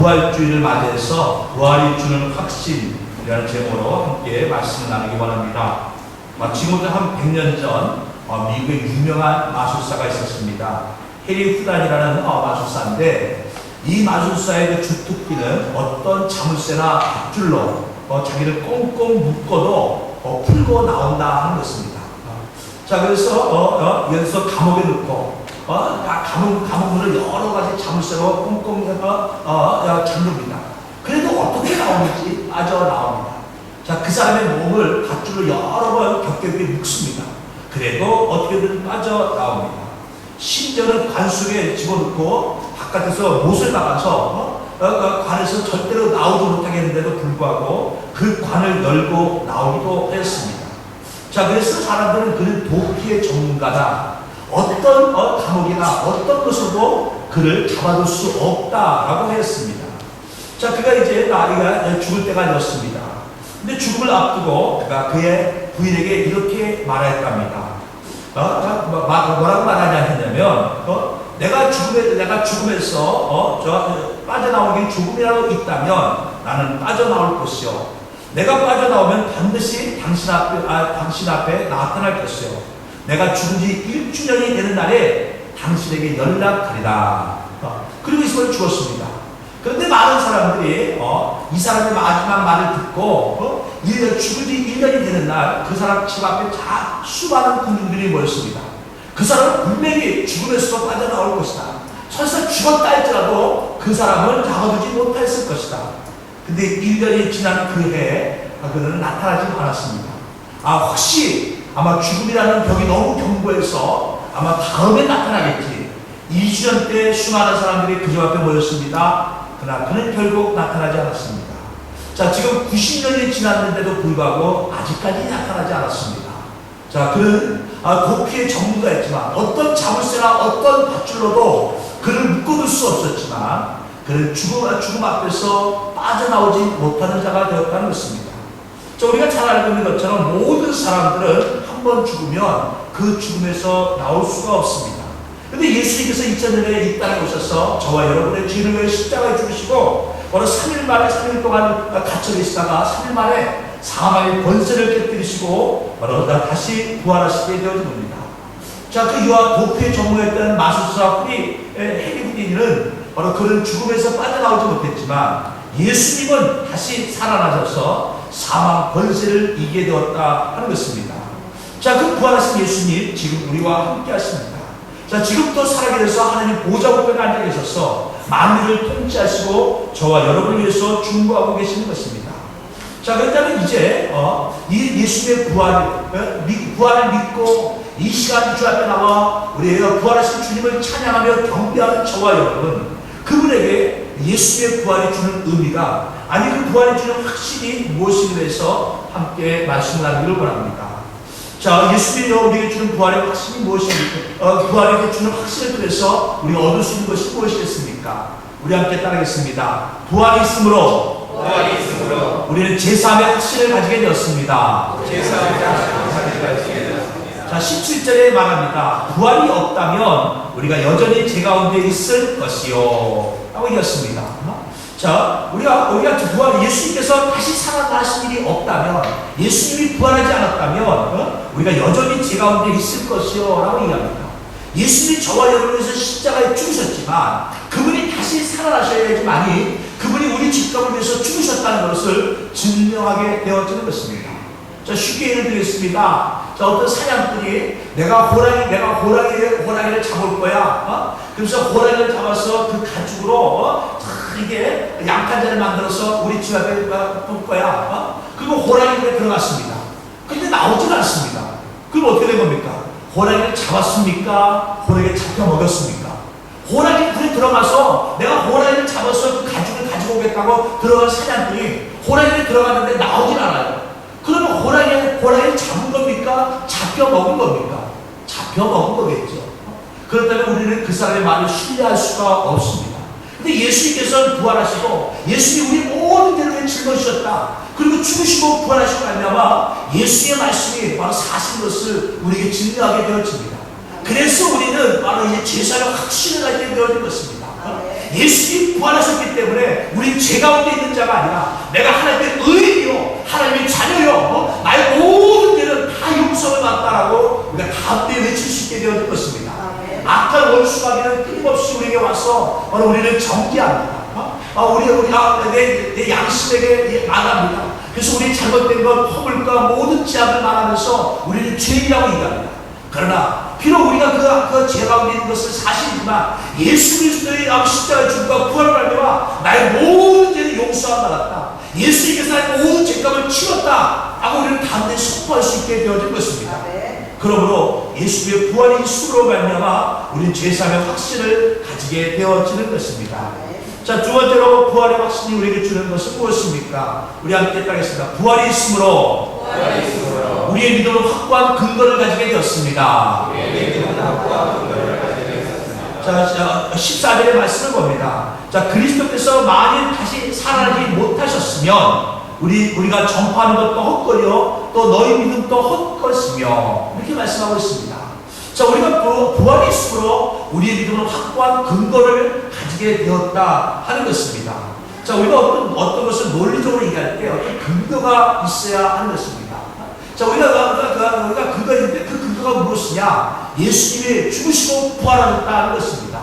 부활주의를 맞이해서 부활이 주는 확신이라는 제목으로 함께 말씀을 나누기 원합니다. 지금부터 한 100년 전 미국의 유명한 마술사가 있었습니다. 해리 후단이라는 마술사인데, 이 마술사의 그 주특기는 어떤 자물쇠나 밧줄로 자기를 꽁꽁 묶어도 풀고 나온다 하는 것입니다. 자, 그래서 여기서 감옥에 넣고 감옥문을 여러 가지 자물쇠로 꽁꽁 잠깁니다. 그래도 어떻게 나오는지 빠져나옵니다. 자, 그 사람의 몸을 밧줄로 여러 번 겹겹이 묶습니다. 그래도 어떻게든 빠져나옵니다. 심지어는 관 속에 집어넣고 바깥에서 못을 박아서 관에서 절대로 나오지 못하게 했는데도 불구하고 그 관을 열고 나오기도 했습니다. 자, 그래서 사람들은 그는 도피의 전문가다, 어떤 감옥이나 어떤 것으로도 그를 잡아둘 수 없다라고 했습니다. 자, 그가 이제 나이가 죽을 때가 되었습니다. 근데 죽음을 앞두고 그가 그의 부인에게 이렇게 말했답니다. 뭐라고 말하냐 했냐면, 내가 죽음에서 빠져나오기 죽음이라도 있다면 나는 빠져나올 것이요, 내가 빠져나오면 반드시 당신 앞에 나타날 것이요, 내가 죽은 지 1주년이 되는 날에 당신에게 연락하리라. 그리고 이 사람을 죽었습니다. 그런데 많은 사람들이 이 사람의 마지막 말을 듣고 죽은 지 1년이 되는 날 그 사람 집 앞에 수많은 군중들이 모였습니다. 그 사람은 분명히 죽음에서 빠져나올 것이다, 설사 죽었다 할지라도 그 사람을 잡아두지 못했을 것이다. 근데 1년이 지난 그 해에 그는 나타나지 않았습니다. 혹시 아마 죽음이라는 벽이 너무 견고해서 아마 다음에 나타나겠지. 2주년 때 수많은 사람들이 그 집 앞에 모였습니다. 그러나 그는 결국 나타나지 않았습니다. 자, 지금 90년이 지났는데도 불구하고 아직까지 나타나지 않았습니다. 자, 그는 도피의 전문가였지만 어떤 자물쇠나 어떤 밧줄로도 그를 묶어둘 수 없었지만 그는 죽음 앞에서 빠져나오지 못하는 자가 되었다는 것입니다. 자, 우리가 잘 알고 있는 것처럼 모든 사람들은 한 번 죽으면 그 죽음에서 나올 수가 없습니다. 그런데 예수님께서 2000년 전에 이 땅에 오셔서 저와 여러분의 죄를 위해 십자가에 죽으시고 바로 3일 동안 갇혀 계시다가 3일 만에 사망의 권세를 깨뜨리시고 바로 다시 부활하시게 되어진 겁니다. 자, 그 유아 도피의 전문했던 마술사 해리 후딘은 바로 그는 죽음에서 빠져나오지 못했지만 예수님은 다시 살아나셔서 사망 권세를 이기게 되었다 하는 것입니다. 자, 그 부활하신 예수님 지금 우리와 함께 하십니다. 자, 지금부터 살아계셔서 하나님 보좌우편에 앉아 계셔서 만민을 통치하시고 저와 여러분을 위해서 중보하고 계시는 것입니다. 자, 그렇다면 이제 이 예수님의 부활을 믿고 이 시간 주 앞에 나와 우리 부활하신 주님을 찬양하며 경배하는 저와 여러분, 그분에게 예수님의 부활이 주는 의미가, 아니 그 부활이 주는 확신이 무엇인지 대해서 함께 말씀을 나누기를 원합니다. 자, 예수님이 우리에게 주는 부활의 확신이 무엇입니까? 부활에게 주는 확신을 통해서 우리가 얻을 수 있는 것이 무엇이겠습니까? 우리 함께 따르겠습니다. 부활이 있으므로 우리는 제3의 확신을 가지게 되었습니다. 자, 17절에 말합니다. 부활이 없다면 우리가 여전히 제 가운데 있을 것이요 라고 이겼습니다. 자, 우리가 부활, 예수님께서 다시 살아나신 일이 없다면, 예수님이 부활하지 않았다면 우리가 여전히 제 가운데 있을 것이요 라고 얘기합니다. 예수님이 저와 여러분을 위해서 십자가에 죽으셨지만 그분이 다시 살아나셔야지만이 그분이 우리 집값을 위해서 죽으셨다는 것을 증명하게 되어지는 것입니다. 자, 쉽게 예를 들겠습니다. 자, 어떤 사냥꾼이 내가 호랑이를 잡을 거야. 그래서 호랑이를 잡아서 그 가죽으로 이게 양탄자를 만들어서 우리 집 앞에 둘 거야. 그리고 호랑이에 들어갔습니다. 근데 나오질 않습니다. 그럼 어떻게 된 겁니까? 호랑이를 잡았습니까? 호랑이를 잡혀 먹였습니까? 호랑이 불에 들어가서 내가 호랑이를 잡아서 그 가죽을 가지고 오겠다고 들어간 사냥꾼이 호랑이에 들어갔는데 나오질 않아요. 그러면 호랑이를 잡은 겁니까? 잡혀 먹은 겁니까? 잡혀 먹은 거겠죠. 그렇다면 우리는 그 사람의 말을 신뢰할 수가 없습니다. 근데 예수님께서는 부활하시고 예수님이 우리 모든 죄를 위해 짊어지셨다. 그리고 죽으시고 부활하시고 나면 예수님의 말씀이 바로 사신 것을 우리에게 증명하게 되어집니다. 그래서 우리는 바로 이제 제사의 확신을 가지게 되어진 것입니다. 예수님이 부활하셨기 때문에 우리 죄 가운데 있는 자가 아니라 내가 하나님의 의인이요 하나님의 자녀요 나의 모든 죄는 다 용서를 받다라고 우리가 다음에 외칠 수 있게 되어진 것입니다. 악한 원수마귀는 끊임없이 우리에게 와서 우리를 정죄합니다. 내 양심에게 말합니다. 그래서 우리 잘못된 것, 허물과 모든 죄악을 말하면서 우리는 죄인이라고 얘기합니다. 그러나 비록 우리가 그 죄 가운데 있는 것은 사실이지만 예수 그리스도의 십자가 죽음과 부활을 말미암아 나의 모든 죄를 용서함 받았다. 예수님께서 나의 모든 죄값을 치렀다 하고 우리는 단단히 선포할 수 있게 되어진 것입니다. 그러므로 예수의 부활의 힘으로 말미암아 우리는 죄사함의 확신을 가지게 되어지는 것입니다. 자, 두 번째로 부활의 확신이 우리에게 주는 것은 무엇입니까? 우리 함께 따르겠습니다. 부활이 있으므로 우리의 믿음은 확고한 근거를 가지게 되었습니다. 자, 14절의 말씀을 봅니다. 자, 그리스도께서 만일 다시 살아나지 못하셨으면 우리가 전파하는 것도 헛거리요 또 너희 믿음도 헛것이며 이렇게 말씀하고 있습니다. 자, 우리가 부활이 있으므로 우리의 믿음은 확고한 근거를 가지게 되었다 하는 것입니다. 자, 우리가 어떤 것을 논리적으로 얘기할 때 어떤 근거가 있어야 하는 것입니다. 자, 우리가 근거가 있는데 그 근거가 무엇이냐? 예수님이 죽으시고 부활하셨다는 것입니다.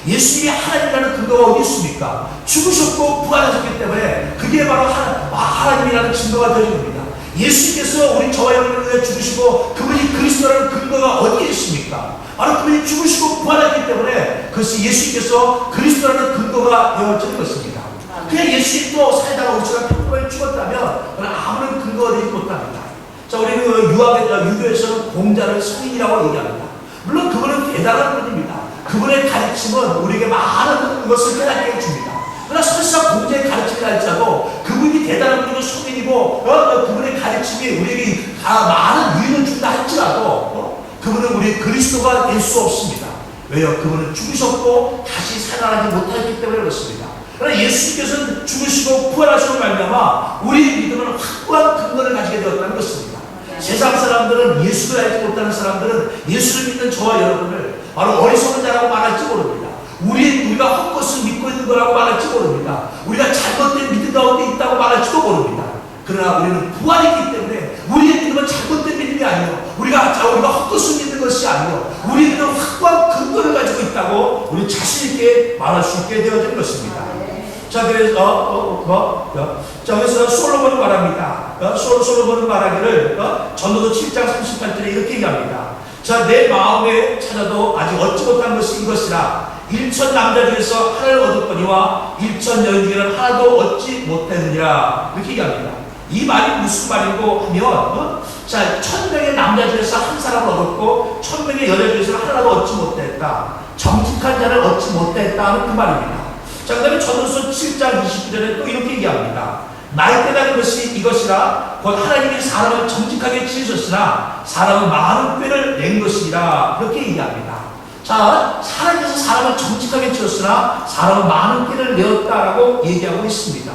예수님이 하나님이라는 근거가 어디 있습니까? 죽으셨고 부활하셨기 때문에 그게 바로 하나님이라는 증거가 되는 겁니다. 예수님께서 우리 저와 여러분을 위해 죽으시고 그분이 그리스도라는 근거가 어디에 있습니까? 바로 그분이 죽으시고 부활했기 때문에 그것이 예수님께서 그리스도라는 근거가 되어지는 것입니다. 그냥 예수님도 살다가 우리처럼 평범하게 죽었다면 아무런 근거가 되지 못합니다. 자, 우리는 유교에서는 공자를 성인이라고 얘기합니다. 물론 그분은 대단한 분입니다. 그분의 가르침은 우리에게 많은 것을 깨닫게 해줍니다. 그러나 설사 공자의 가르침을 할지라도 그분이 대단한 분이고 성인이고 그분의 가르침이 우리에게 많은 유익을 준다 할지라도 그분은 우리의 그리스도가 될 수 없습니다. 왜요? 그분은 죽으셨고 다시 살아나지 못하였기 때문에 그렇습니다. 그러나 예수님께서는 죽으시고 부활하시고 말미암아 우리의 믿음은 확고한 근거를 가지게 되었다는 것입니다. 세상 사람들은 예수를 알지 못하는 사람들은 예수를 믿는 저와 여러분을 바로 어리석은 자라고 말할지 모릅니다. 우리가 헛것을 믿고 있는 거라고 말할지 모릅니다. 우리가 잘못된 믿음 가운데 있다고 말할지도 모릅니다. 그러나 우리는 부활했기 때문에 우리의 믿음은 잘못된 믿음이 아니요 우리가 헛것을 믿는 것이 아니요 우리의 믿음은 확고한 근거를 가지고 있다고 우리 자신 있게 말할 수 있게 되어진 것입니다. 자, 그래서 솔로몬은 말합니다. 솔로몬은 말하기를 전도서 7장 38절에 이렇게 얘기합니다. 자, 내 마음에 찾아도 아직 얻지 못한 것이 이것이라 1천 남자 중에서 하나를 얻었거니와 1천 여인 중에는 하나도 얻지 못했느니라 이렇게 얘기합니다. 이 말이 무슨 말이고 하면 자, 1000명의 남자 중에서 한 사람을 얻었고 1000명의 여자 중에서 하나도 얻지 못했다. 정직한 자를 얻지 못했다는 그 말입니다. 자, 그 다음에 전도서 7장 29절에 또 이렇게 얘기합니다. 나의 깨달은 것이 이것이라 곧 하나님이 사람을 정직하게 지으셨으나 사람은 많은 꾀를 낸 것이라 이렇게 얘기합니다. 자, 하나님께서 사람을 정직하게 지었으나 사람은 많은 꾀를 내었다라고 얘기하고 있습니다.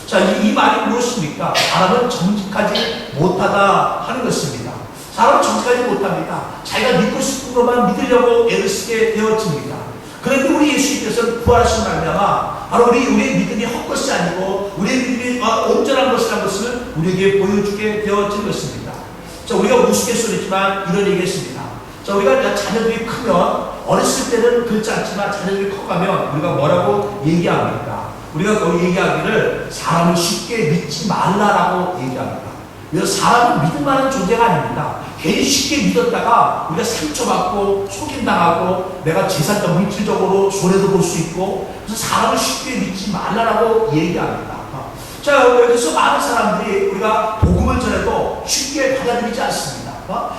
자, 이 말이 무엇입니까? 사람은 정직하지 못하다 하는 것입니다. 사람은 정직하지 못합니다. 자기가 믿고 싶은 것만 믿으려고 애를 쓰게 되어집니다. 그런데 우리 예수님께서는 부활하신 말미암아 바로 우리의 믿음이 헛것이 아니고 우리의 믿음이 온전한 것이라는 것을 우리에게 보여주게 되어진 것입니다. 자, 우리가 우스갯소리지만 이런 얘기했습니다. 자, 우리가 자녀들이 크면 어렸을 때는 그렇지 않지만 자녀들이 커가면 우리가 뭐라고 얘기합니까? 우리가 거기 얘기하기를 사람을 쉽게 믿지 말라라고 얘기합니다. 그래서 사람은 믿을 만한 존재가 아닙니다. 괜히 쉽게 믿었다가 우리가 상처받고 속임당하고 내가 재산적 물질적으로 손해도 볼 수 있고 그래서 사람을 쉽게 믿지 말라라고 얘기합니다. 자, 그래서 많은 사람들이 우리가 복음을 전해도 쉽게 받아들이지 않습니다.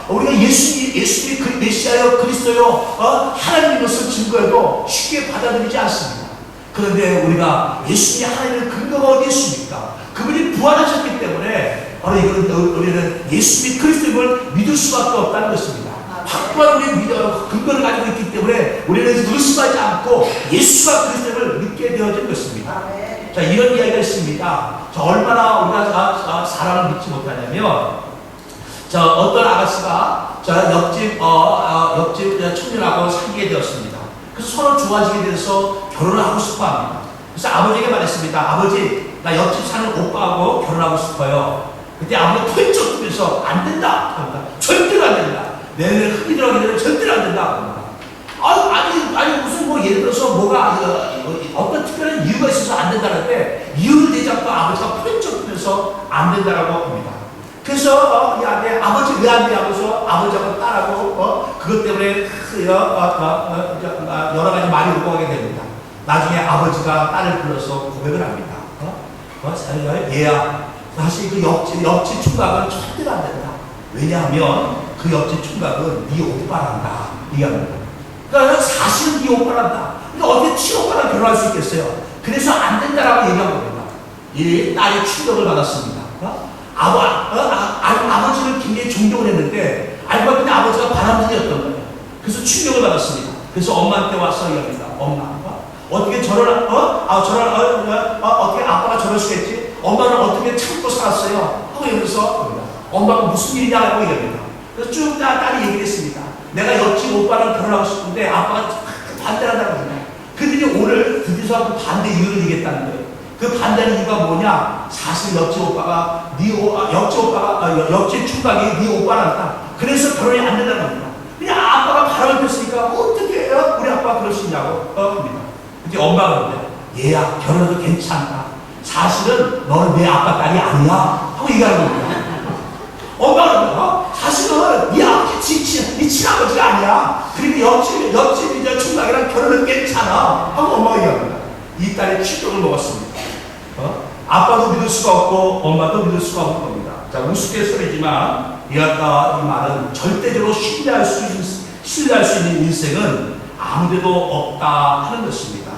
우리가 예수님이 그 메시아요 그리스도요 하나님의 것을 증거해도 쉽게 받아들이지 않습니다. 그런데 우리가 예수님이 하나님의 근거가 어디 있습니까? 그분이 부활하셨기 때문에 바로 우리는 예수님이 그리스도를 믿을 수밖에 없다는 것입니다. 확고한 우리의 근거를 가지고 있기 때문에 우리는 의심하지 않고 예수가 그리스도를 믿게 되어진 것입니다. 자, 이런 이야기가 있습니다. 자, 얼마나 우리가 사람을 믿지 못하냐면 자, 어떤 아가씨가 옆집 청년하고 사귀게 되었습니다. 그래서 서로 좋아지게 돼서 결혼을 하고 싶어 합니다. 그래서 아버지에게 말했습니다. 아버지, 나 옆집 사는 오빠하고 결혼하고 싶어요. 그때 아버지가 펄쩍 뛰면서 안 된다 합니다. 절대로 안 된다. 내년에 흙이 들어가기 전에 절대로 안 된다 합니다. 아니 무슨 뭐 예를 들어서 뭐가 어떤 특별한 이유가 있어서 안 된다는데 이유를 대지 않고 아버지가 펄쩍 뛰면서 안 된다라고 합니다. 그래서 야, 내 아버지 왜 안 돼? 하고서 아버지하고 딸하고 그것 때문에 여러 가지 말이 오고 하게 됩니다. 나중에 아버지가 딸을 불러서 고백을 합니다. 얘야, 사실 그 옆집 총각은 절대로 안 된다. 왜냐하면 그 옆집 총각은 네 오빠란다. 이해합니다. 그러니까 사실은 네 오빠란다. 그러니까 어떻게 친오빠랑 결혼할 수 있겠어요? 그래서 안 된다라고 얘기한 겁니다. 이 딸이 충격을 받았습니다. 아버지를 굉장히 존경을 했는데 알고 봤더니 아버지가 바람둥이였던 거예요. 그래서 충격을 받았습니다. 그래서 엄마한테 와서 얘기합니다. 엄마, 어떻게 저런 어떻게 아빠가 저럴 수 있지? 엄마는 어떻게 참고 살았어요? 하고 이러면서 엄마가 무슨 일이냐고 얘기합니다. 그래서 쭉 딸이 얘기를 했습니다. 내가 옆집 오빠랑 결혼하고 싶은데 아빠가 반대를 한다고 합니다. 그들이 오늘 드디어 그 반대 이유를 얘기했다는 거예요. 그 반대는 이유가 뭐냐? 사실 옆집 총각이 네 오빠란다. 그래서 결혼이 안 된다는 겁니다. 그냥 아빠가 바람을 폈으니까 어떻게 우리 아빠가 그럴 수 있냐고 합니다. 근데 엄마가 그러는데 얘야, 결혼해도 괜찮다. 사실은 너는 내 아빠 딸이 아니야 하고 얘기하는 겁니다. 엄마가 사실은 네 아버지 네 친아버지가 아니야. 그리고 옆집 이제 총각이랑 결혼은 괜찮아 하고 엄마가 얘기합니다. 이 딸의 충격을 먹었습니다. 아빠도 믿을 수가 없고 엄마도 믿을 수가 없는 겁니다. 자, 우스갯소리지만 이 말은 절대적으로 신뢰할 수 있는 인생은 아무데도 없다 하는 것입니다.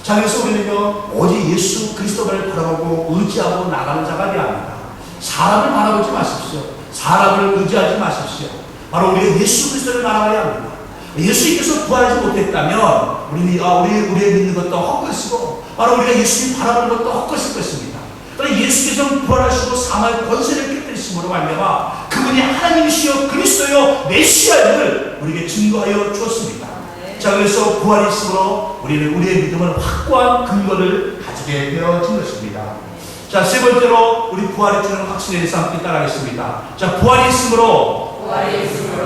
자, 그래서 우리는요, 오직 예수 그리스도를 바라보고 의지하고 나가는 자가 되어야 합니다. 사람을 바라보지 마십시오. 사람을 의지하지 마십시오. 바로 우리가 예수 그리스도를 바라봐야 합니다. 예수님께서 부활하지 못했다면 우리의 믿는 것도 헛것이고 바로 우리가 예수님 바라보는 것도 헛것일 것입니다. 그러나 예수께서 부활하시고 사망의 권세를 깨뜨리심으로 말미암아 그분이 하나님이시여 그리스도여 메시아임을 우리에게 증거하여 주었습니다. 자, 그래서 부활이 있으므로 우리는 우리의 믿음은 확고한 근거를 가지게 되어진 것입니다. 자, 세 번째로 우리 부활이 주는 확신에 대해서 함께 따라하겠습니다. 자, 부활이 있으므로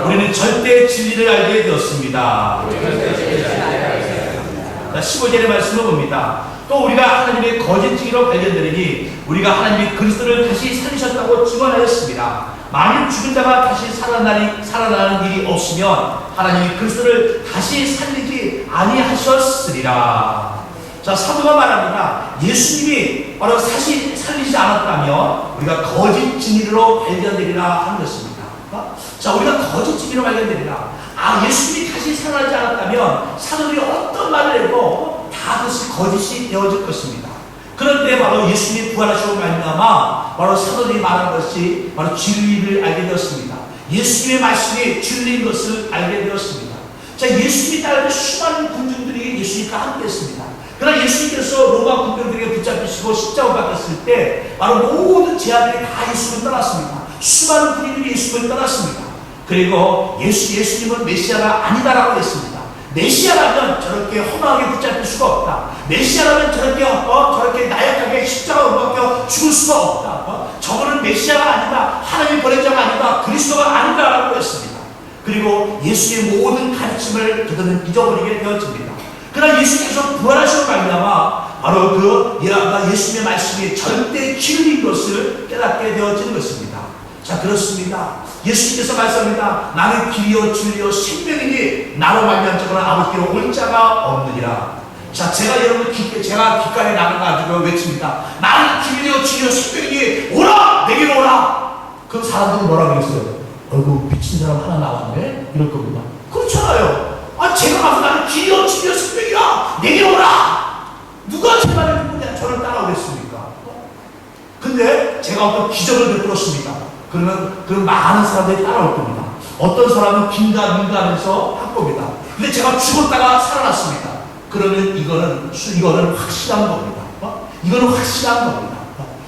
우리는 절대 진리를 알게 되었습니다. 자, 15절의 말씀을 봅니다. 또 우리가 하나님의 거짓증이로 발견되니 우리가 하나님이 그리스도를 다시 살리셨다고 증언하였습니다. 만일 죽은 자가 다시 살아나는 일이 없으면 하나님이 그리스도를 다시 살리지 아니하셨으리라. 자, 사도가 말합니다. 예수님이 바로 다시 살리지 않았다면 우리가 거짓 진리로 발견되리라 하는 것입니다. 자, 우리가 거짓 진리로 발견되리라. 예수님이 다시 살아나지 않았다면 사도들이 어떤 말을 해도 다 그것이 거짓이 되어질 것입니다. 그런데 바로 예수님이 부활하시고 말미암아 바로 사도들이 말한 것이 바로 진리를 알게 되었습니다. 예수님의 말씀이 진리인 것을 알게 되었습니다. 자, 예수님이 따르는 수많은 군중들이 예수님과 함께 했습니다. 그러나 예수님께서 로마 군병들에게 붙잡히시고 십자가 박혔을 때 바로 모든 제자들이 다 예수님을 떠났습니다. 수많은 군인들이 예수님을 떠났습니다. 그리고 예수님은 메시아가 아니다라고 했습니다. 메시아라면 저렇게 험하게 붙잡힐 수가 없다. 메시아라면 저렇게 나약하게 십자가로 못 박혀 죽을 수가 없다. 저거는 메시아가 아니다. 하나님의 보낸 자가 아니다. 그리스도가 아니다라고 했습니다. 그리고 예수의 모든 가르침을 그들은 잊어버리게 되어집니다. 그러나 예수님께서 부활하시고 말미암아 바로 예수님의 말씀이 절대 진리인 것을 깨닫게 되어지는 것입니다. 자, 그렇습니다. 예수님께서 말씀합니다. 나는 길이요 진리요 생명이니 나로 말미암아 자고는 아버지께로 올 자가 없느니라. 자, 제가 귓가에 나가가지고 외칩니다. 나는 길이요 진리요 생명이니 오라! 내게로 오라! 그럼 사람들은 뭐라고 그랬어요? 어이구, 미친 사람 하나 나왔네? 이럴 겁니다. 그렇잖아요. 제가 가서 나는 길이요 진리요 생명이라 내게로 오라! 누가 제 말을 듣느냐? 저를 따라오겠습니까? 근데 제가 어떤 기적을 베풀었습니다. 그러면 그 많은 사람들이 따라올 겁니다. 어떤 사람은 긴가 하면서 할 겁니다. 근데 제가 죽었다가 살아났습니다. 그러면 이거는 확실한 겁니다. 이거는 확실한 겁니다.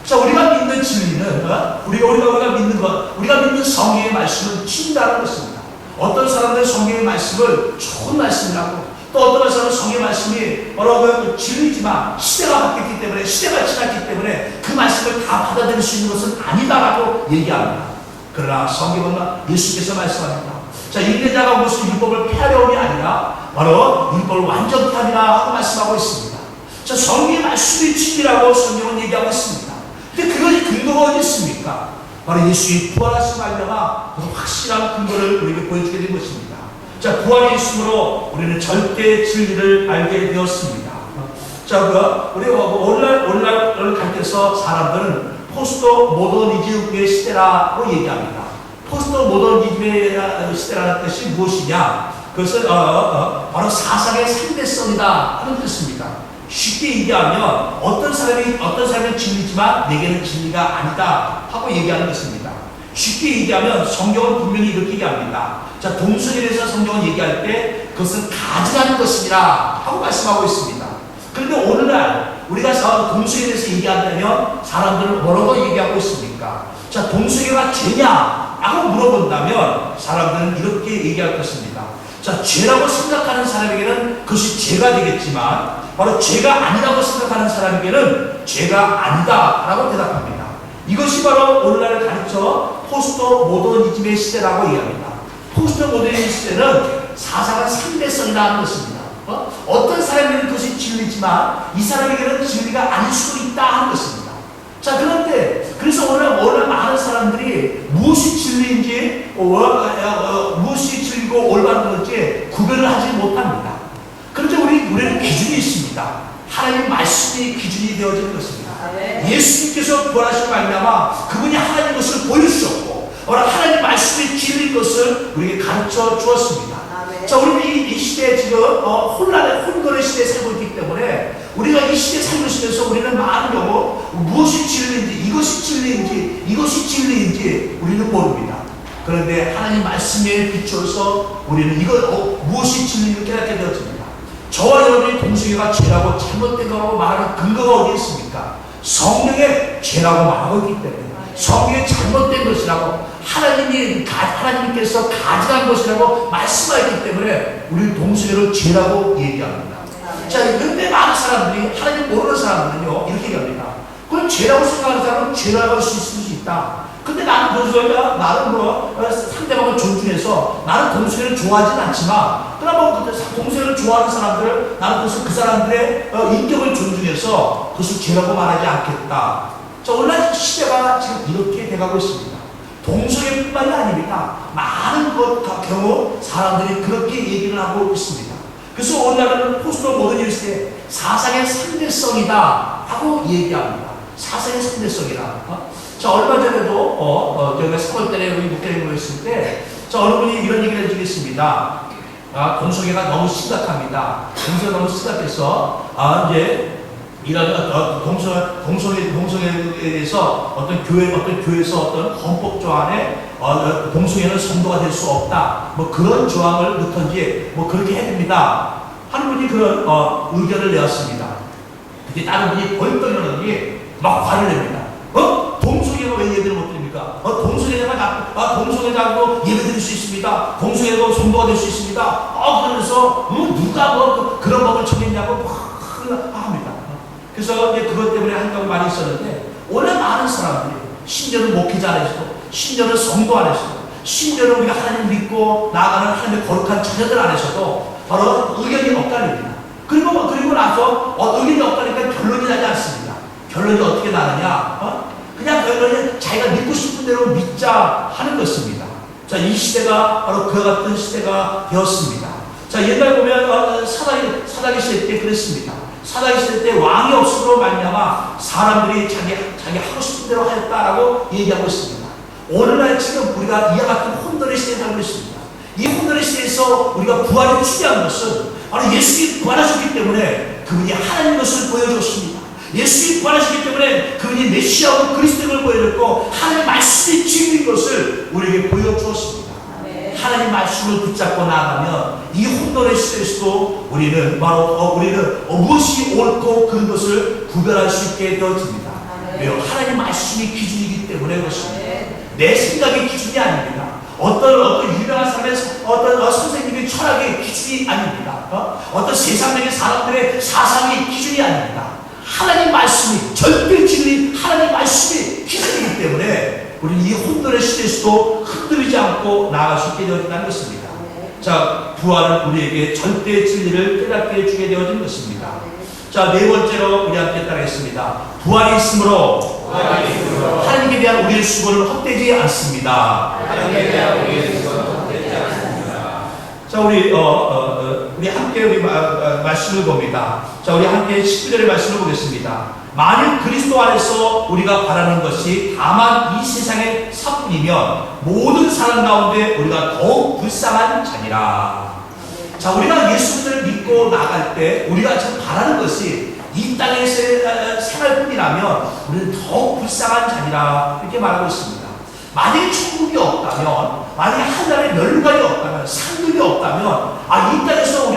자, 우리가 믿는 진리는 우리가 믿는 성경의 말씀은 진리라는 것입니다. 어떤 사람들은 성경의 말씀을 좋은 말씀이라고 또 어떤 사람은 성경 말씀이 바로 그 진리지만 시대가 바뀌었기 때문에, 시대가 지났기 때문에 그 말씀을 다 받아들일 수 있는 것은 아니다라고 얘기합니다. 그러나 성경은 예수께서 말씀합니다. 자, 인내자가 무슨 율법을 폐하려움이 아니라 바로 율법을 완전케 함이라 하고 말씀하고 있습니다. 자, 성경의 말씀이 진리라고 성경은 얘기하고 있습니다. 근데 그것이 근거가 어디 있습니까? 바로 예수의 부활하신 말미암아 확실한 근거를 우리에게 보여주게 된 것입니다. 자, 부활이 있으므로 우리는 절대 진리를 알게 되었습니다. 자, 우리 오늘날 가르쳐서 사람들은 포스트 모더니즘의 시대라고 얘기합니다. 포스트 모더니즘의 시대라는 뜻이 무엇이냐? 그것은 바로 사상의 상대성이다 하는 뜻입니다. 쉽게 얘기하면 어떤 사람은 진리지만 내게는 진리가 아니다 하고 얘기하는 것입니다. 쉽게 얘기하면 성경은 분명히 이렇게 얘기합니다. 자, 동성애에 대해서 성경은 얘기할 때 그것은 가증하는 것이라 하고 말씀하고 있습니다. 그런데 오늘날 우리가 동성애에 대해서 얘기한다면 사람들은 뭐라고 얘기하고 있습니까? 자, 동성애가 죄냐? 라고 물어본다면 사람들은 이렇게 얘기할 것입니다. 자, 죄라고 생각하는 사람에게는 그것이 죄가 되겠지만 바로 죄가 아니라고 생각하는 사람에게는 죄가 아니다 라고 대답합니다. 이것이 바로 오늘날을 가르쳐 포스트 모더니즘의 시대라고 얘기합니다. 포스트 모더니즘 시대는 사상은 상대성이라는 것입니다. 어떤 사람에게는 그것이 진리지만 이 사람에게는 진리가 아닐 수도 있다 하는 것입니다. 자, 그런데 그래서 오늘 많은 사람들이 무엇이 진리인지 무엇이 진리고 올바른 건지 구별을 하지 못합니다. 그런데 우리는 기준이 있습니다. 하나님 말씀이 기준이 되어지는 것입니다. 예수님께서 부활하신 말미암아 그분이 하나님 것을 보여주셨고 하나님 말씀이 진리인 것을 우리에게 가르쳐 주었습니다. 자, 우리는 이 시대에 지금 혼돈의 시대에 살고 있기 때문에 우리가 이 시대에 살고 있으면서 우리는 많은 경우 무엇이 진리인지 이것이 진리인지 우리는 모릅니다. 그런데 하나님 말씀에 비추어서 우리는 무엇이 진리인지 깨닫게 되었습니다. 저와 여러분이 동성애가 죄라고 잘못된 거라고 말하는 근거가 어디 있습니까? 성경에 죄라고 말하고 있기 때문에 성경에 잘못된 것이라고 하나님께서 가증한 것이라고 말씀하기 때문에 우리는 동성애를 죄라고 얘기합니다. 자, 그런데 많은 사람들이 하나님 모르는 사람들은요 이렇게 얘기합니다. 그럼 죄라고 생각하는 사람은 죄라고 할 수 있을 수 있다. 근데 나는 상대방을 존중해서 나는 동성애를 좋아하진 않지만 그러나 동성애를 좋아하는 사람들을 나는 그 사람들의 인격을 존중해서 그것을 죄라고 말하지 않겠다. 자, 오늘날 시대가 지금 이렇게 돼가고 있습니다. 동성애뿐만이 아닙니다. 많은 경우 사람들이 그렇게 얘기를 하고 있습니다. 그래서 오늘날은 포스트 모더니즘 시대 사상의 상대성이다 하고 얘기합니다. 사상의 상대성이다. 자, 얼마 전에도 저희가 3월달에 우리 목회를 모였을 때 어느 분이 이런 얘기를 해주겠습니다. 동성애가 너무 심각합니다. 동성애가 너무 심각해서 이제 이런 동성애에 대해서 어떤 교회에서 어떤 헌법 조항에 동성애는 성도가 될 수 없다. 뭐 그런 조항을 넣던지 뭐 그렇게 해야 됩니다. 한 분이 그런 의견을 내었습니다. 근데 다른 분이 벌떡 일어나더니 막 화를 냅니다. 동성애가 왜 예배를 못 드립니까? 동성애자도 예배 드릴 수 있습니다. 동성애도 성도가 될 수 있습니다. 그러면서 누가 그런 법을 정했냐고 합니다. 그래서 이제 그것 때문에 한다고 말이 있었는데 오늘 많은 사람들이 심지어는 목회자 안에서도 심지어는 성도 안에서도 심지어는 우리가 하나님 믿고 나아가는 하나님의 거룩한 자녀들 안에서도 바로 의견이 엇갈립니다. 그리고 나서 의견이 엇갈리니까 결론이 나지 않습니다. 결론이 어떻게 나느냐? 그냥 결론은 자기가 믿고 싶은 대로 믿자 하는 것입니다. 자, 이 시대가 바로 그와 같은 시대가 되었습니다. 자, 옛날 보면 사다리 시대 때 그랬습니다. 사다리 시대 때 왕이 없음으로 말미암아 사람들이 자기 하고 싶은 대로 하였다라고 얘기하고 있습니다. 오늘날 지금 우리가 이와 같은 혼돈의 시대에 살고 있습니다. 이 혼돈의 시대에서 우리가 부활이 중요한 것은 바로 예수님이 부활하셨기 때문에 그분이 하나님 것을 보여줬습니다. 예수님이 부활하셨기 때문에 그분이 메시아고 그리스도를 보여줬고 하나님 말씀이 진리인 것을 우리에게 보여주었습니다. 하나님 말씀을 붙잡고 나아가면 이 혼돈의 시대에서도 우리는 무엇이 옳고 그런 것을 구별할 수 있게 되어집니다. 왜요? 하나님 말씀이 기준이기 때문에 그렇습니다. 내 생각이 기준이 아닙니다. 어떤 유명한 사람의 선생님이 우리 철학의 기준이 아닙니다. 어떤 세상적인 사람들의 사상의 기준이 아닙니다. 하나님 말씀이, 절대 진리 하나님 말씀이 기준이기 때문에 우리는 이 혼돈의 시대에서도 흔들리지 않고 나아갈 수 있게 되어진다는 것입니다. 자, 부활은 우리에게 절대 진리를 깨닫게 해주게 되어진 것입니다. 자, 네 번째로 우리 함께 따라하겠습니다. 부활이 있으므로 하나님께 대한 우리의 수고를 헛되지 않습니다. 하나님께 대한 우리의 수고는 헛되지 않습니다. 자, 우리 함께 말씀을 봅니다. 자, 우리 함께 19절의 말씀을 보겠습니다. 만일 그리스도 안에서 우리가 바라는 것이 다만 이 세상의 사뿐이면 모든 사람 가운데 우리가 더욱 불쌍한 자니라. 자, 우리가 예수를 믿고 나갈 때 우리가 지금 바라는 것이 이 땅에서의 생활뿐이라면 우리는 더욱 불쌍한 자니라 이렇게 말하고 있습니다. 만약에 천국이 없다면, 만약에 하늘의 멸관이 없다면, 상급이 없다면, 이 땅에서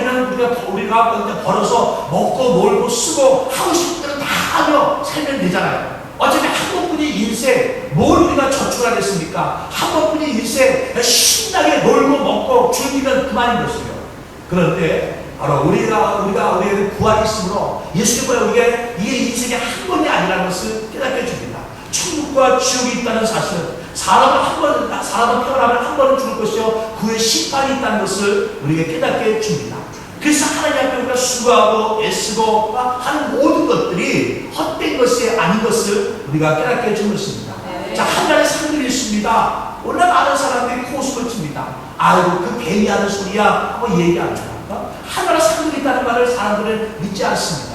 우리가 벌어서 먹고 놀고 쓰고 하고 싶은 대로 다 하며 살면 되잖아요. 어차피 한 번뿐인 인생, 뭘 우리가 저축을 하겠습니까? 한 번뿐인 인생, 신나게 놀고 먹고 즐기면 그만인 것이에요. 그런데 바로 우리에게 부활이 있으므로 예수님과 우리에게 이게 인생의 한 번이 아니라는 것을 깨닫게 해줍니다. 천국과 지옥이 있다는 사실은 사람은 태어나면 한 번은 죽을 것이요 그 후에 심판이 있다는 것을 우리에게 깨닫게 해줍니다. 그래서 하나님 앞에 우리가 수고하고 애쓰고 하는 모든 것들이 헛된 것이 아닌 것을 우리가 깨닫게 해주는 것입니다. 자, 하늘에 상들이 있습니다. 원래 많은 사람들이 코웃음을 칩니다. 아이고 그 뱀이 하는 소리야 하고 얘기합니다. 하나라 상들이 있다는 말을 사람들은 믿지 않습니다.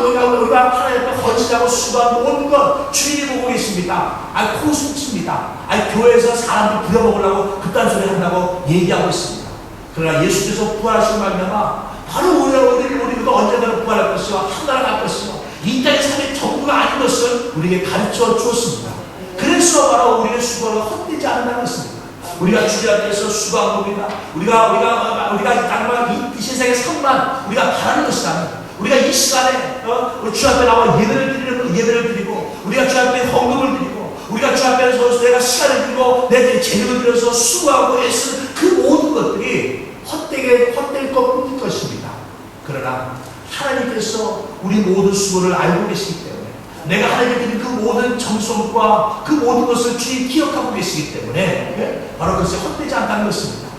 우리가 하나님 앞에 헌신하고 수고한 모든 것 주님이 보고 계십니다. 코웃음 칩니다. 교회에서 사람들 부려먹으려고 그딴 소리 한다고 얘기하고 있습니다. 그러나 예수께서 부활하신 말미암아 바로 우리가 언젠가는 부활할 것이요 하나라 갈 것이요 이 땅의 삶의 전부가 아닌 것을 우리에게 가르쳐 주었습니다. 그래서 바로 우리의 수고가 헛되지 않는다는 것입니다. 우리가 주님 앞에서 수고한 겁니다. 우리가 이 세상의 삶만 우리가 바라는 것이라면 우리가 이 시간에 주 앞에 나와 예배를 드리고 우리가 주 앞에 헌금을 드리고 우리가 주 앞에서 내가 시간을 드리고 내 재능을 들여서 수고하고 애쓰는 그 모든 것들이 헛될 것뿐일 것입니다. 그러나 하나님께서 우리 모든 수고를 알고 계시기 때문에 내가 하나님께 드린 그 모든 정성과 그 모든 것을 주님 기억하고 계시기 때문에 바로 그것이 헛되지 않다는 것입니다.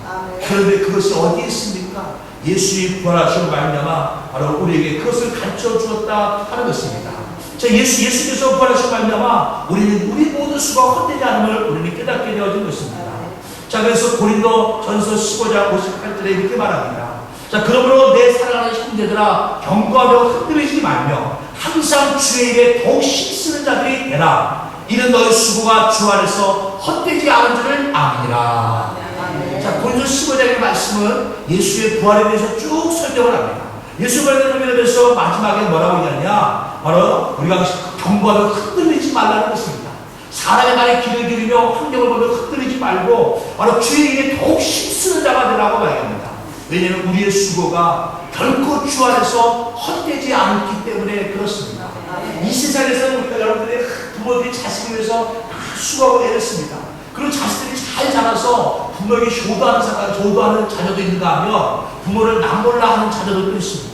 그런데 그것이 어디에 있습니까? 예수의 부활하신 말미암아 바로 우리에게 그것을 가르쳐 주었다 하는 것입니다. 자, 예수께서 부활하신 말미암아 우리 모든 수고가 헛되지 않음을 우리는 깨닫게 되어진 것입니다. 자, 그래서 고린도 전서 15장 58절에 이렇게 말합니다. 자, 그러므로 내 사랑하는 형제들아 경고하며 흔들리지 말며 항상 주의 일에 더욱 힘쓰는 자들이 되라. 이는 너희 수고가 주 안에서 헛되지 않은 줄을 아니라. 자, 고린도 15장의 말씀은 예수의 부활에 대해서 쭉 설명을 합니다. 예수 부활에 대해서 마지막에 뭐라고 얘기하냐? 바로 우리가 경고하며 흔들리지 말라는 것입니다. 사람의 말에 귀를 기울이며 환경을 보며 흔들리지 말고 바로 주의 일에 더욱 힘쓰는 자가 되라고 말합니다. 왜냐하면 우리의 수고가 결코 주 안에서 헛되지 않기 때문에 그렇습니다. 이 세상에서 우리가 여러분들의 부모들이 자식을 위해서 수고하고 애를 씁니다. 그리고 자식들이 잘 자라서 부모에게 효도하는 자녀도 있는가 하면 부모를 남몰라 하는 자녀들도 있습니다.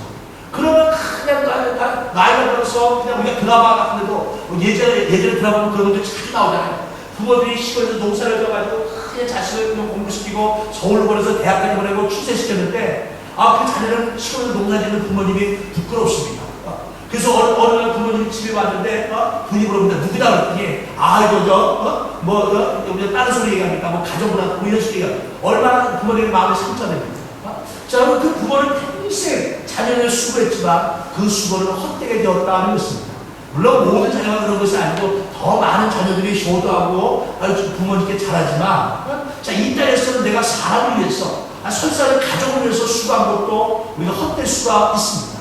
그러면 그냥 나이가 들어서 그냥 우리가 드라마 같은 데도 예전에 드라마 그런 것들 자주 나오잖아요. 부모들이 시골에서 농사를 져가지고 그냥 자식을 공부시키고 서울로 보내서 대학까지 보내고 출세시켰는데 그 자녀는 시골에서 농사 짓는 부모님이 부끄럽습니다. 그래서 어느 날 부모님이 집에 왔는데 분이 물어봅니다. 누구다 그랬더니 우리가 다른 소리 얘기합니까? 가정부나 이런 식으로 얘기합니다. 얼마나 부모님의 마음이 상처됩니다. 자, 그 부모는 평생 자녀를 수고했지만 그 수고는 헛되게 되었다는 것입니다. 물론 모든 자녀가 그런 것이 아니고 더 많은 자녀들이 효도하고 부모님께 잘하지만 이 땅에서는 내가 사람을 위해서 설사를 가족을 위해서 수고한 것도 우리가 헛될 수가 있습니다.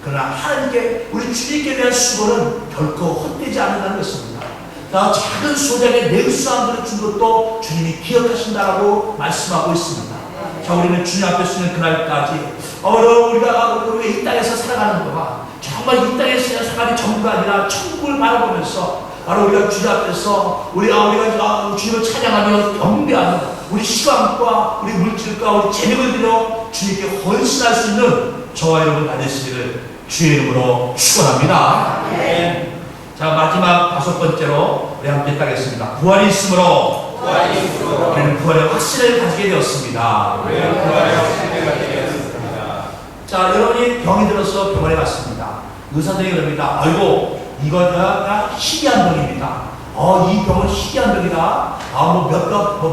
그러나 하나님께 우리 주님께 대한 수고는 결코 헛되지 않는다는 것입니다. 작은 소장에 냉수한 그릇 준 것도 주님이 기억하신다라고 말씀하고 있습니다. 자, 우리는 주님 앞에 서는 그날까지 우리가 이 땅에서 살아가는 동안 정말 이 땅에서 생활이 전부가 아니라 천국을 바라보면서 바로 우리가 주님 앞에서 우리가 주님을 찬양하며 경배하며 우리 시간과 우리 물질과 우리 재능을 들여 주님께 헌신할 수 있는 저와 여러분 다 되시기를 주의 이름으로 축원합니다. 네. 자, 마지막 5번째로 우리 함께 따겠습니다. 부활이 있으므로 우리는 부활의 확신을 가지게 되었습니다. 자, 여러분이 병이 들어서 병원에 갔습니다. 의사들이 그럽니다. 아이고, 이거 다 희귀한 병입니다. 이 병은 희귀한 병이다.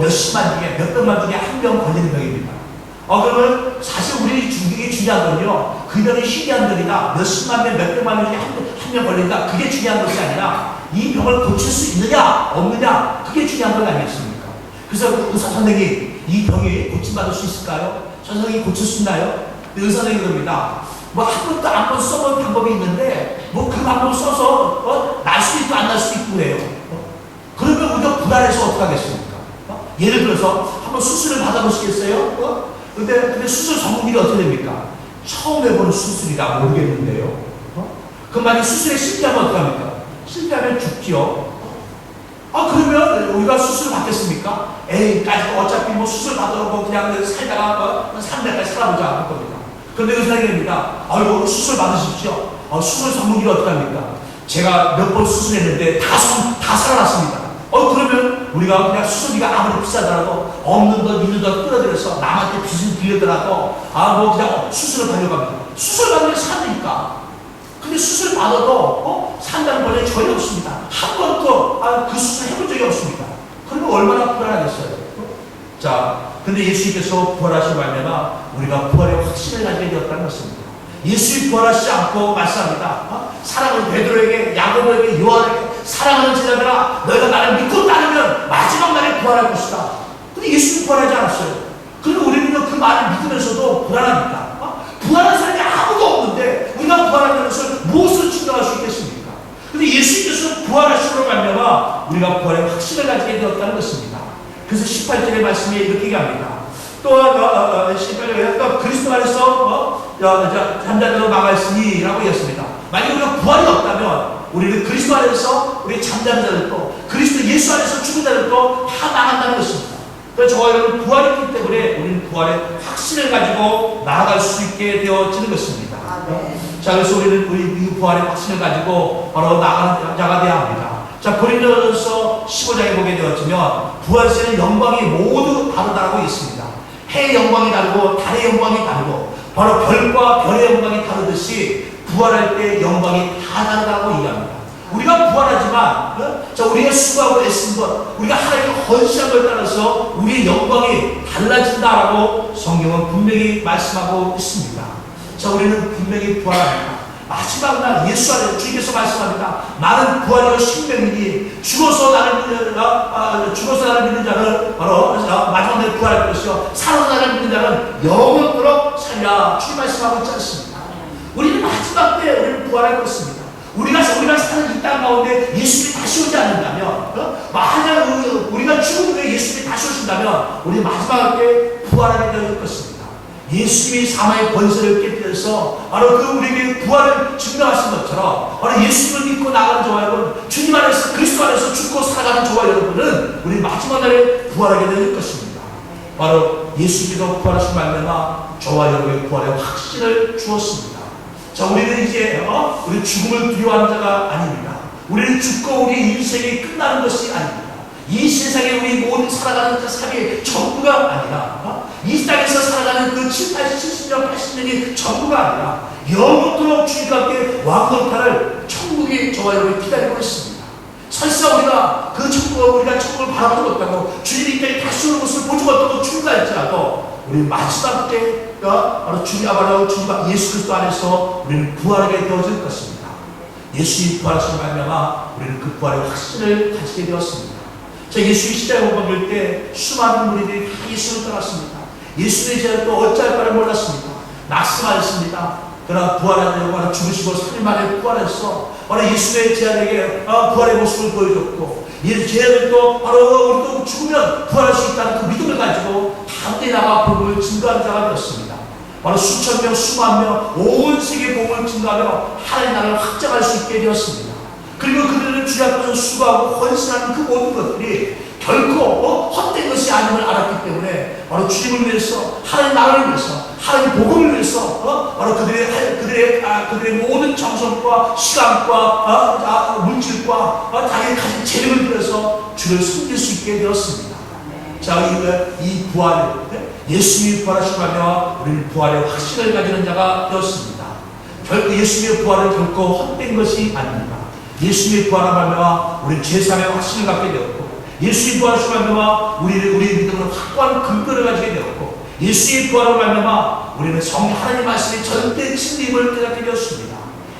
몇십만 중에, 몇백만 중에 한 병 걸리는 병입니다. 그러면 사실 우리 중국이 중요한 건요, 그 병이 희귀한 병이다. 몇십만 명, 몇백만 명 중에 한 명 걸린다. 그게 중요한 것이 아니라 이 병을 고칠 수 있느냐, 없느냐, 그게 중요한 건 아니겠습니까? 그래서 의사 선생님, 이 병이 고침받을 수 있을까요? 선생님이 고칠 수 있나요? 의사 선생님이 그럽니다. 한 번도 안 번 써본 방법이 있는데, 그 방법을 써서, 날 수도 있고 안 날 수도 있고 그래요. 그러면 우리가 불안해서 어떻게 하겠습니까? 예를 들어서, 한번 수술을 받아보시겠어요? 근데 수술 전문의가 어떻게 됩니까? 처음 해보는 수술이라 모르겠는데요. 그럼 만약 수술에 실패하면 어떻게 합니까? 실패하면 죽지요. 그러면 우리가 수술을 받겠습니까? 어차피 수술 받으러 그냥 살다가 3년까지 살아보자 할 겁니다. 그런데 의사님입니다. 아이고, 수술 받으십시오. 수술 전문의가 어떻게 합니까? 제가 몇 번 수술했는데 다 살아났습니다. 그러면 우리가 그냥 수술비가 아무리 비싸더라도 없는 돈 있는 돈 끌어들여서 남한테 빚을 빌려더라도 그냥 수술을 받으려고 합니다. 수술 받으면 사니까. 근데 수술 받아도 산다는 번에 전혀 없습니다. 한 번도 그 수술 해본 적이 없습니다. 그러면 얼마나 불안하겠어요. 자, 근데 예수님께서 부활하신 말미암아 우리가 부활의 확신을 가지게 되었다는 것입니다. 예수님 부활하시지 않고 말씀합니다. 사랑하는 베드로에게, 야고보에게, 요한에게, 사랑하는 제자들아, 너희가 나를 믿고 따르면 마지막 날에 부활할 것이다. 근데 예수님 부활하지 않았어요. 그리고 우리는요, 그 말을 믿으면서도 불안합니다. 부활한 사람이 아무도 없는데 우리가 부활하는 것을 무엇으로 증명할 수 있겠습니까? 근데 예수님께서 부활하심으로 말미암아 우리가 부활의 확신을 가지게 되었다는 것입니다. 그래서 18절의 말씀에 이렇게 얘기합니다. 또한 18절에 그리스도 안에서 잠자들로 망하였으니 라고 했습니다. 만약 우리가 부활이 없다면 우리는 그리스도 안에서 우리 잠자는 자들도 그리스도 예수 안에서 죽은 자들도 다 망한다는 것입니다. 그래서 저와 여러분 부활이 있기 때문에 우리는 부활의 확신을 가지고 나아갈 수 있게 되어지는 것입니다. 자, 그래서 우리는 우리 부활의 확신을 가지고 바로 나아가는 자가 되어야 합니다. 자, 고린도전서 15장에 보게 되었지만 부활세는 영광이 모두 다르다고 있습니다. 해의 영광이 다르고 달의 영광이 다르고 바로 별과 별의 영광이 다르듯이 부활할 때 영광이 다 다르다고 얘기합니다. 우리가 부활하지만 우리가 수고하고 애쓴 것, 우리가 하나님께 헌신한 것에 따라서 우리의 영광이 달라진다라고 성경은 분명히 말씀하고 있습니다. 자, 우리는 분명히 부활합니다. 마지막 날 예수 안에 주님께서 말씀합니다. 나는 부활이요 생명이니 죽어서 나를 믿는 자는 바로 마지막 날에 부활할 것이요 살아서 나를 믿는 자는 영원토록 살리라. 주님 말씀하고 있지 않습니까? 우리는 마지막 때 우리는 부활할 것입니다. 우리가 사는 이 땅 가운데 예수님이 다시 오지 않는다면, 만약 우리가 죽은 후에 예수님이 다시 오신다면 우리 마지막 때 부활하게 될 것입니다. 예수님이 사망의 권세를 깨뜨려서 바로 우리에게 부활을 증명하신 것처럼 바로 예수님을 믿고 나가는 저와 여러분, 주님 안에서 그리스도 안에서 죽고 살아가는 저와 여러분은 우리 마지막 날에 부활하게 될 것입니다. 바로 예수님께서 부활하신 말미암아 저와 여러분의 부활의 확신을 주었습니다. 자, 우리는 이제 우리 죽음을 두려워하는 자가 아닙니다. 우리는 죽고 우리 인생이 끝나는 것이 아닙니다. 이 세상에 우리 모든 살아가는 삶이 전부가 아니라 이 땅에서 살아가는 그 70년, 80년이 전부가 아니라 영원토록 주님과 함께 왕노릇할 천국이 저와 여러분을 기다리고 있습니다. 설사 우리가 그 천국을 바라보지 못하고 주님이 이 땅에 다시 오는 것을 보지 못하고 죽는다할지라도 우리 마지막 때 바로 주님 예수 그리스도 안에서 우리는 부활하게 되어질 것입니다. 예수님 부활하신 말미암아 우리는 그 부활의 확신을 가지게 되었습니다. 자, 예수님이 십자가에 못 박힐 때 수많은 무리들이 다 예수를 떠났습니다. 예수님의 제자도 어찌할 바를 몰랐습니다. 낙심하였습니다. 그러나 부활하려고 죽으시고 3일 만에 부활해서 바로 예수님의 제자들에게 부활의 모습을 보여줬고, 제자들도 바로 우리도 죽으면 부활할 수 있다는 그 믿음을 가지고 함께 나가 복음을 증거하는 자가 되었습니다. 바로 수천 명, 수만 명, 온 세계 복음을 증거하며 하나님 나라를 확장할 수 있게 되었습니다. 그리고 그들은 주님 앞에서 수고하고 헌신하는 그 모든 것들이 결코 헛된 것이 아님을 알았기 때문에 바로 주님을 위해서, 하나님 나라를 위해서, 하나님 복음을 위해서 바로 그들의 모든 정성과 시간과 물질과 자기가 가진 재능을 들여서 주를 섬길 수 있게 되었습니다. 자, 이 부활, 예수님이 부활하시고 말미암아 우리는 부활의 확신을 가지는 자가 되었습니다. 결코 예수님의 부활은 결코 헛된 것이 아닙니다. 예수님의 부활을 말미암아 우리는 제3의 확신을 갖게 되었고, 예수님이 부활하시고 말미암아 우리의 믿음은 확고한 근거를 가지게 되었고, 예수님의 부활을 말미암아 우리는 하나님 말씀의 절대 진리임을 깨닫게 되었습니다.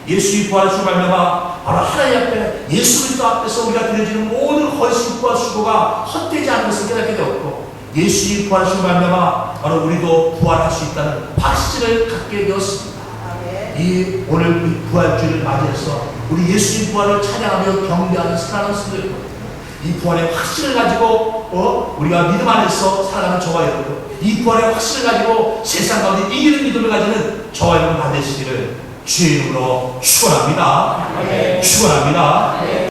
예수님이 부활하시고 말미암아 바로 하나님 앞에, 예수 그리스도 앞에서 우리가 드려지는 모든 헌신과 수고가 헛되지 않은 것을 깨닫게 되었고, 예수님이 부활하시고 말미암아 바로 우리도 부활할 수 있다는 확신을 갖게 되었습니다. 오늘 이 부활주의를 맞이해서 우리 예수님 부활을 찬양하며 경배하는 사랑하는 성도들, 이 부활의 확신을 가지고 우리가 믿음 안에서 살아가는 저와 여러분, 이 부활의 확신을 가지고 세상 가운데 이기는 믿음을 가지는 저와 여러분 다 되시기를 주의 이름으로 축원합니다. 축원합니다.